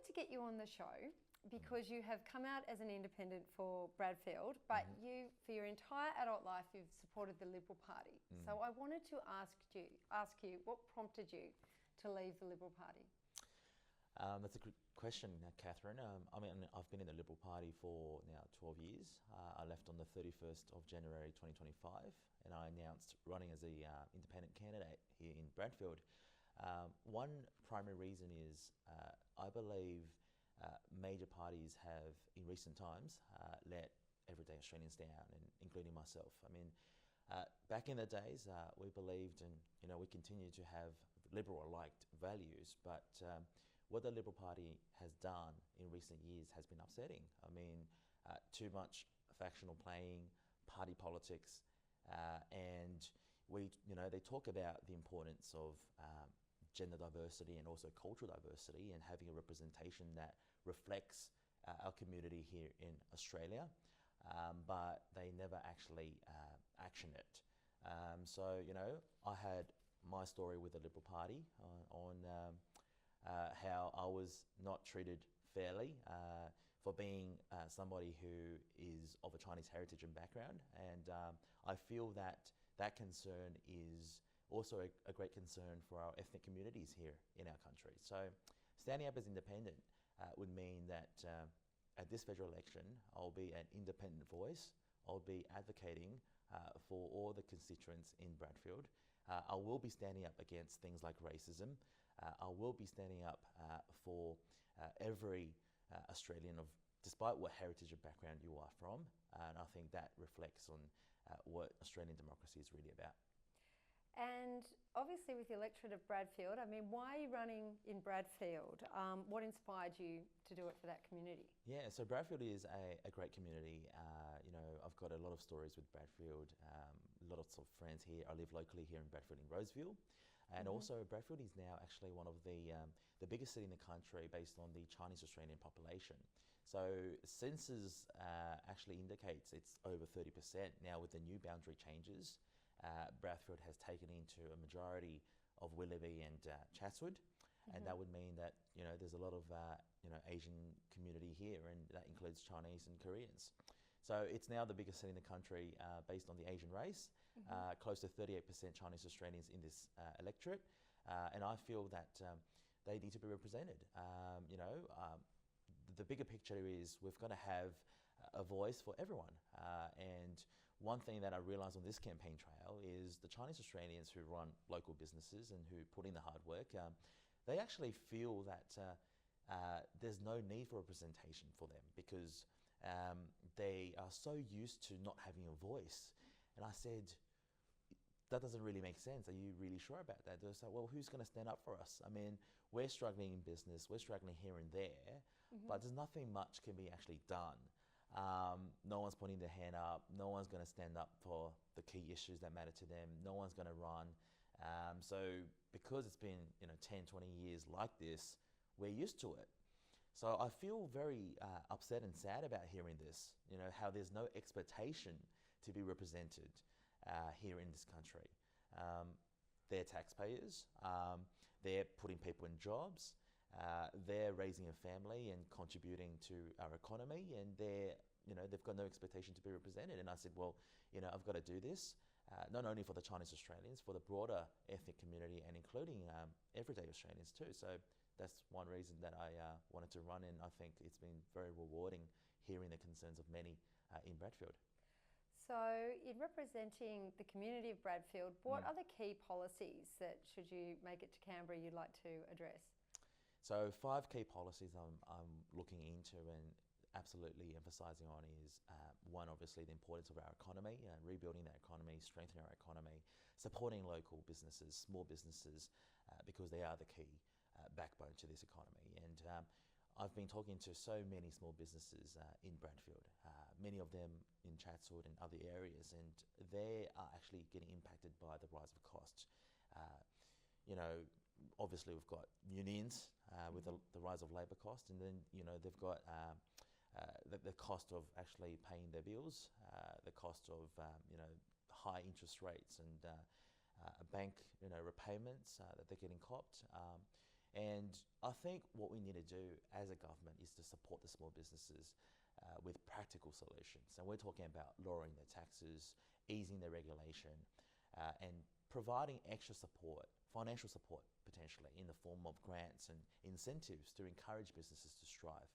wanted to get you on the show because you have come out as an independent for Bradfield, but you, for your entire adult life, you've supported the Liberal Party. So I wanted to ask you, what prompted you to leave the Liberal Party? That's a good question, Katherine. I mean, I've been in the Liberal Party for now 12 years. I left on the 31st of January 2025, and I announced running as a independent candidate here in Bradfield. One primary reason is I believe major parties have, in recent times, let everyday Australians down, and including myself. I mean, back in the days, we believed, and we continue to have Liberal-liked values, but what the Liberal Party has done in recent years has been upsetting. I mean, too much factional playing, party politics, and they talk about the importance of gender diversity and also cultural diversity and having a representation that reflects our community here in Australia, but they never actually action it. So, I had my story with the Liberal Party on how I was not treated fairly for being somebody who is of a Chinese heritage and background, and I feel that that concern is also a great concern for our ethnic communities here in our country. So standing up as independent would mean that at this federal election, I'll be an independent voice. I'll be advocating for all the constituents in Bradfield. I will be standing up against things like racism. I will be standing up for every Australian, despite what heritage or background you are from, and I think that reflects on what Australian democracy is really about. And obviously with the electorate of Bradfield, I mean, why are you running in Bradfield? What inspired you to do it for that community? Yeah, so Bradfield is a great community. I've got a lot of stories with Bradfield, lots of friends here. I live locally here in Bradfield in Roseville. And also Bradfield is now actually one of the biggest city in the country based on the Chinese Australian population. So census actually indicates it's over 30% now with the new boundary changes. Bradfield has taken into a majority of Willoughby and Chatswood, and that would mean that there's a lot of Asian community here, and that includes Chinese and Koreans. So it's now the biggest city in the country based on the Asian race, close to 38% Chinese Australians in this electorate, and I feel that they need to be represented. The bigger picture is we've got to have a voice for everyone. And one thing that I realised on this campaign trail is the Chinese Australians who run local businesses and who put in the hard work, they actually feel that there's no need for representation for them because they are so used to not having a voice. And I said, that doesn't really make sense. Are you really sure about that? They're like, well, who's going to stand up for us? I mean, we're struggling in business, we're struggling here and there, but there's nothing much can be actually done. No one's putting their hand up, no one's going to stand up for the key issues that matter to them, no one's going to run. So because it's been 10, 20 years like this, we're used to it. So I feel very upset and sad about hearing this, how there's no expectation to be represented here in this country. They're taxpayers, they're putting people in jobs, they're raising a family and contributing to our economy, and they've got no expectation to be represented. And I said, well, I've got to do this, not only for the Chinese Australians, for the broader ethnic community and including everyday Australians too. So that's one reason that I wanted to run, and I think it's been very rewarding hearing the concerns of many in Bradfield. So in representing the community of Bradfield, what are the key policies that, should you make it to Canberra, you'd like to address? So 5 key policies I'm looking into and absolutely emphasising on is one, obviously the importance of our economy, rebuilding that economy, strengthening our economy, supporting local businesses, small businesses, because they are the key backbone to this economy. And I've been talking to so many small businesses in Bradfield, many of them in Chatswood and other areas, and they are actually getting impacted by the rise of costs. Obviously we've got unions with the rise of labour costs, and then they've got the cost of actually paying their bills, the cost of high interest rates and bank repayments that they're getting copped. And I think what we need to do as a government is to support the small businesses with practical solutions. And we're talking about lowering their taxes, easing their regulation, and providing extra support, financial support potentially, in the form of grants and incentives to encourage businesses to strive,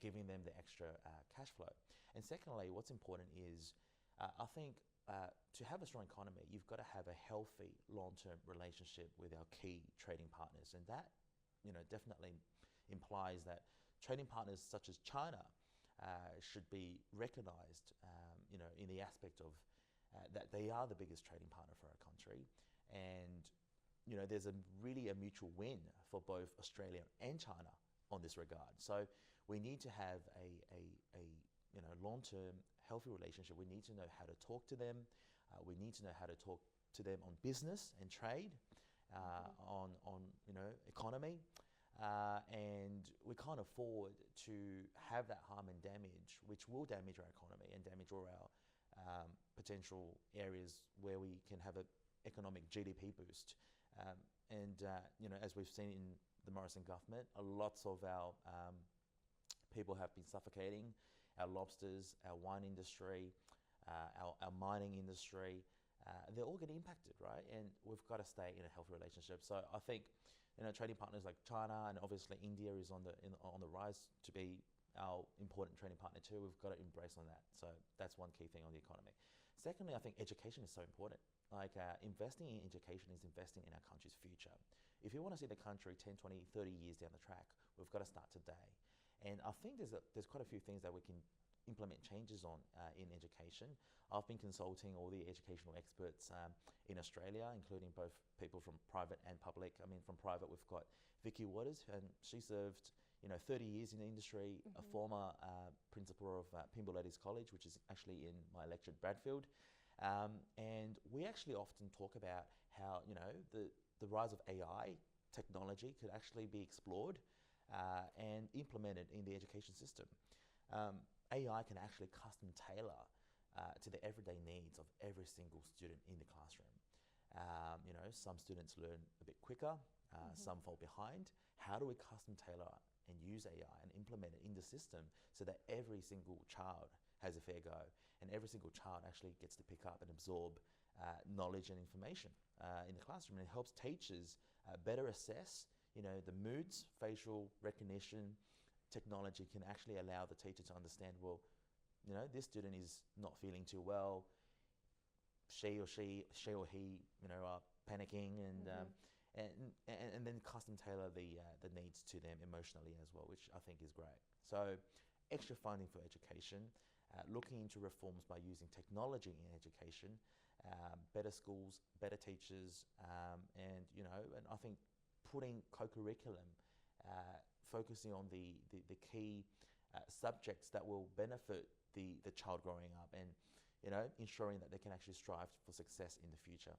giving them the extra cash flow. And secondly, what's important is, I think, to have a strong economy, you've got to have a healthy long-term relationship with our key trading partners. And that, definitely implies that trading partners such as China should be recognised, in the aspect of that they are the biggest trading partner for our country. And, there's really a mutual win for both Australia and China on this regard. So we need to have a long-term healthy relationship. We need to know how to talk to them. We need to know how to talk to them on business and trade, on economy. And we can't afford to have that harm and damage, which will damage our economy and damage all our potential areas where we can have an economic GDP boost. As we've seen in the Morrison government, lots of our people have been suffocating. Our lobsters, our wine industry, our mining industry, they're all getting impacted, right? And we've got to stay in a healthy relationship. So I think, trading partners like China, and obviously India is on the rise to be our important trading partner too. We've got to embrace on that. So that's one key thing on the economy. Secondly, I think education is so important. Like, investing in education is investing in our country's future. If you want to see the country 10, 20, 30 years down the track, we've got to start today. And I think there's quite a few things that we can implement changes on in education. I've been consulting all the educational experts in Australia, including both people from private and public. I mean, from private, we've got Vicky Waters, and she served 30 years in the industry, a former principal of Pymble Ladies College, which is actually in my lecture at Bradfield. And we actually often talk about how the rise of AI technology could actually be explored and implemented in the education system. AI can actually custom tailor to the everyday needs of every single student in the classroom. Some students learn a bit quicker, some fall behind. How do we custom tailor and use AI and implement it in the system so that every single child has a fair go and every single child actually gets to pick up and absorb knowledge and information in the classroom? And it helps teachers better assess the moods. Facial recognition technology can actually allow the teacher to understand, well, this student is not feeling too well. She or he, are panicking, and then custom tailor the needs to them emotionally as well, which I think is great. So, extra funding for education, looking into reforms by using technology in education, better schools, better teachers, and I think putting co-curriculum, focusing on the key subjects that will benefit the child growing up, and ensuring that they can actually strive for success in the future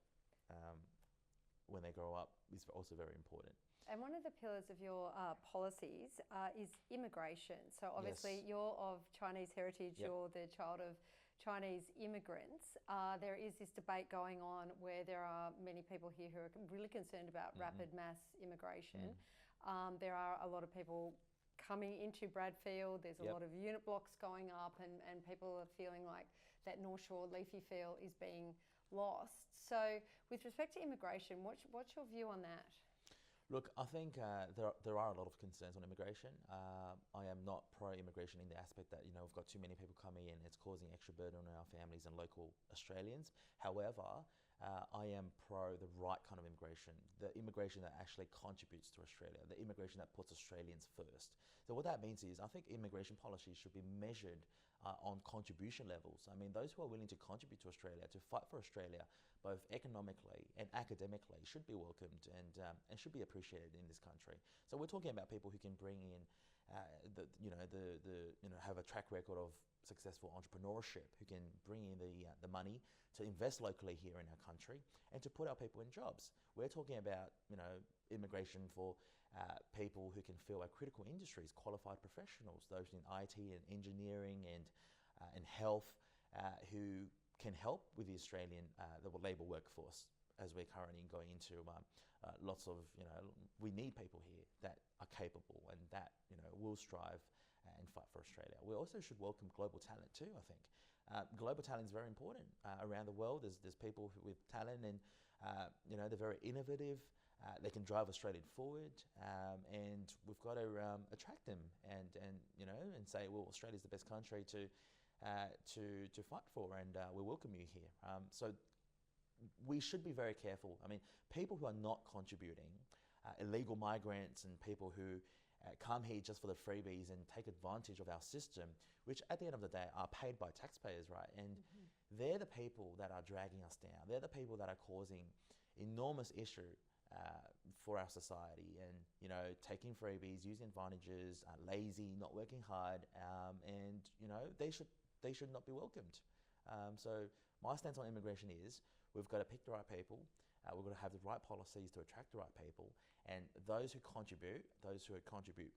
when they grow up is also very important. And one of the pillars of your policies is immigration. So obviously you're of Chinese heritage, you're the child of Chinese immigrants. There is this debate going on where there are many people here who are really concerned about rapid mass immigration. There are a lot of people coming into Bradfield. There's a lot of unit blocks going up, and people are feeling like that North Shore leafy feel is being lost. So with respect to immigration, what's your view on that? Look, I think there are a lot of concerns on immigration. I am not pro-immigration in the aspect that, we've got too many people coming in. It's causing extra burden on our families and local Australians. However, I am pro the right kind of immigration, the immigration that actually contributes to Australia, the immigration that puts Australians first. So what that means is, I think immigration policies should be measured on contribution levels. I mean, those who are willing to contribute to Australia, to fight for Australia, both economically and academically, should be welcomed and should be appreciated in this country. So we're talking about people who can bring in, have a track record of successful entrepreneurship, who can bring in the money to invest locally here in our country and to put our people in jobs. We're talking about immigration for people who can fill our critical industries, qualified professionals, those in IT and engineering and health, who can help with the Australian the labour workforce. as we're currently going into lots of, we need people here that are capable and that, will strive and fight for Australia. We also should welcome global talent too, I think. Global talent is very important around the world. There's people with talent and, they're very innovative. They can drive Australia forward, and we've got to attract them and say, well, Australia's the best country to fight for, and we welcome you here. So we should be very careful. I mean, people who are not contributing, illegal migrants and people who come here just for the freebies and take advantage of our system, which at the end of the day are paid by taxpayers, right? And they're the people that are dragging us down. They're the people that are causing enormous issue for our society, and taking freebies, using advantages, lazy, not working hard, and they should not be welcomed. So my stance on immigration is we've got to pick the right people. We've got to have the right policies to attract the right people, and those who contribute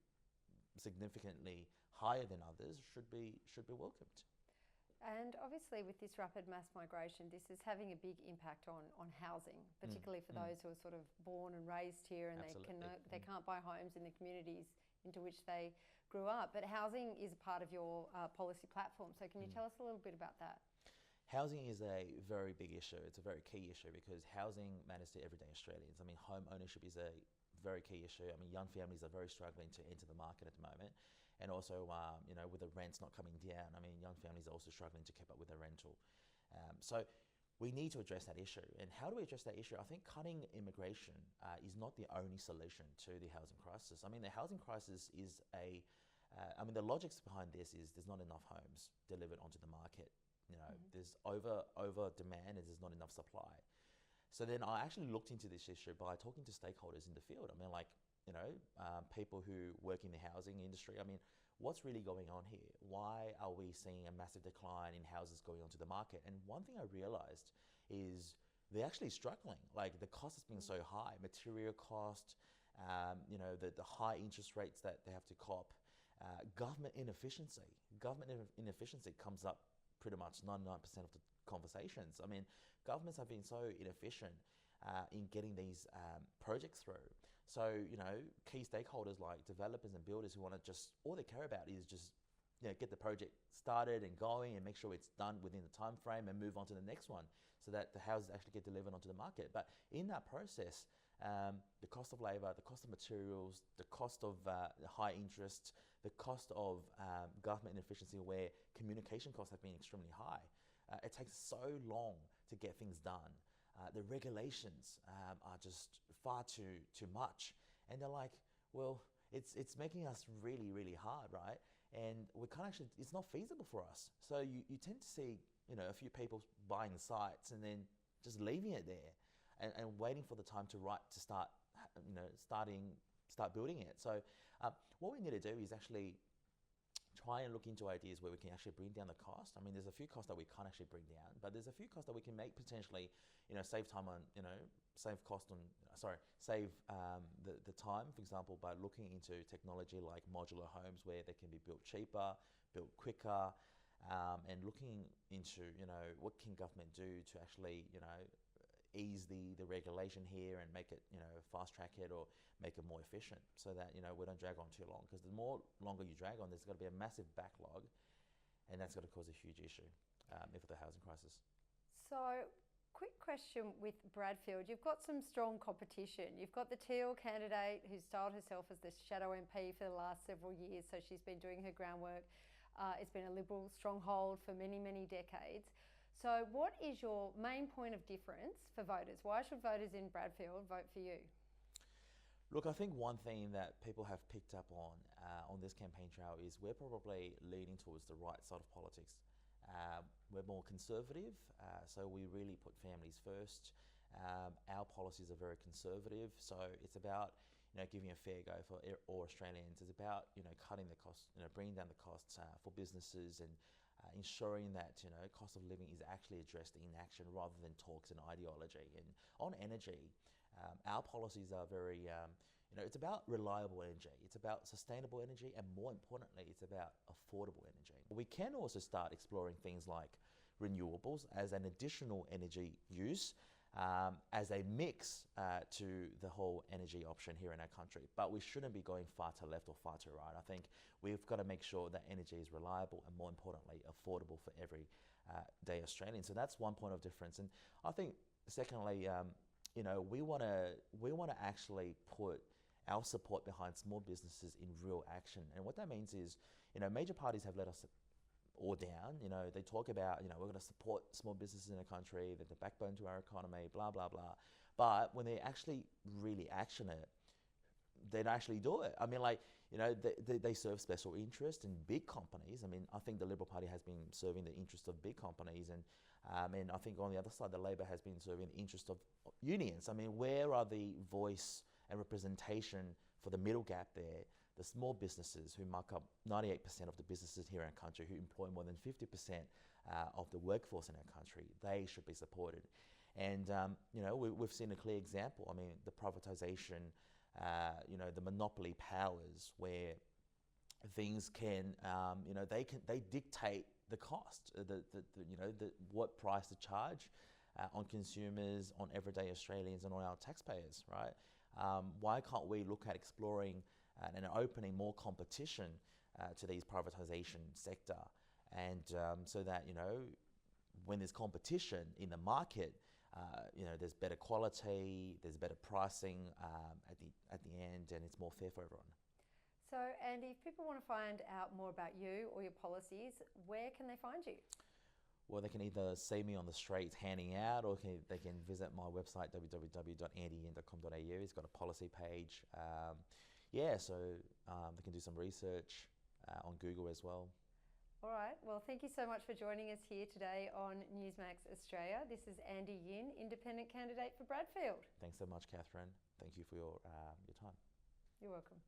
significantly higher than others should be welcomed. And obviously with this rapid mass migration, this is having a big impact on housing, particularly for those who are sort of born and raised here, and they can't buy homes in the communities into which they grew up. But housing is a part of your policy platform. So can you tell us a little bit about that? Housing is a very big issue. It's a very key issue because housing matters to everyday Australians. I mean, home ownership is a very key issue. I mean, young families are very struggling to enter the market at the moment. And also, with the rents not coming down, I mean, young families are also struggling to keep up with their rental. So we need to address that issue. And how do we address that issue? I think cutting immigration is not the only solution to the housing crisis. I mean, the housing crisis is the logics behind this is there's not enough homes delivered onto the market. There's over demand and there's not enough supply. So then I actually looked into this issue by talking to stakeholders in the field. I mean, people who work in the housing industry. I mean, what's really going on here? Why are we seeing a massive decline in houses going onto the market? And one thing I realized is they're actually struggling. Like, the cost has been so high, material cost, the high interest rates that they have to cop, government inefficiency. Government inefficiency comes up pretty much 99% of the conversations. I mean, governments have been so inefficient in getting these projects through. So, key stakeholders like developers and builders who want to all they care about is just, get the project started and going and make sure it's done within the time frame and move on to the next one so that the houses actually get delivered onto the market. But in that process, the cost of labor, the cost of materials, the cost of the high interest, the cost of government inefficiency where communication costs have been extremely high. It takes so long to get things done. The regulations are just far too much, and they're like, well, it's making us really, really hard, right? And we can't actually, it's not feasible for us. So you tend to see, a few people buying sites and then just leaving it there and waiting for the time to start, start building it. So what we need to do is actually try and look into ideas where we can actually bring down the cost. I mean, there's a few costs that we can't actually bring down, but there's a few costs that we can make potentially, save time on, save the time, for example, by looking into technology like modular homes where they can be built cheaper, built quicker, and looking into, what can government do to actually, ease the regulation here and make it, fast track it or make it more efficient so that, we don't drag on too long. Because the more longer you drag on, there's got to be a massive backlog, and that's going to cause a huge issue for the housing crisis. So, quick question with Bradfield. You've got some strong competition. You've got the Teal candidate who's styled herself as the shadow MP for the last several years, so she's been doing her groundwork. It's been a Liberal stronghold for many, many decades. So what is your main point of difference for voters? Why should voters in Bradfield vote for you? Look, I think one thing that people have picked up on this campaign trail is we're probably leaning towards the right side of politics. We're more conservative, so we really put families first. Our policies are very conservative, so it's about giving a fair go for all Australians. It's about cutting the costs, bringing down the costs for businesses and ensuring that cost of living is actually addressed in action rather than talks and ideology. And on energy, our policies are very, it's about reliable energy, it's about sustainable energy, and more importantly, it's about affordable energy. We can also start exploring things like renewables as an additional energy use, as a mix to the whole energy option here in our country. But we shouldn't be going far to left or far to right. I think we've got to make sure that energy is reliable and, more importantly, affordable for every day Australian. So that's one point of difference. And I think, secondly, we want to actually put our support behind small businesses in real action. And what that means is, major parties have let us all down. They talk about, we're going to support small businesses in the country, they're the backbone to our economy, blah, blah, blah. But when they actually really action it, they don't actually do it. I mean, they serve special interest in big companies. I mean, I think the Liberal Party has been serving the interest of big companies, and I think on the other side, the Labor has been serving the interest of unions. I mean, where are the voice and representation for the middle gap there? The small businesses who mark up 98% of the businesses here in our country, who employ more than 50% of the workforce in our country, they should be supported. And we've seen a clear example. I mean, the privatisation, the monopoly powers, where things can, they dictate the cost, what price to charge on consumers, on everyday Australians, and on our taxpayers, right? Why can't we look at exploring and opening more competition to these privatisation sector, and so that when there's competition in the market, there's better quality, there's better pricing at the end, and it's more fair for everyone. So, Andy, if people want to find out more about you or your policies, where can they find you? Well, they can either see me on the streets handing out, or they can visit my website, www.andyyin.com.au. It's got a policy page. So they can do some research on Google as well. All right. Well, thank you so much for joining us here today on NewsMax Australia. This is Andy Yin, independent candidate for Bradfield. Thanks so much, Katherine. Thank you for your time. You're welcome.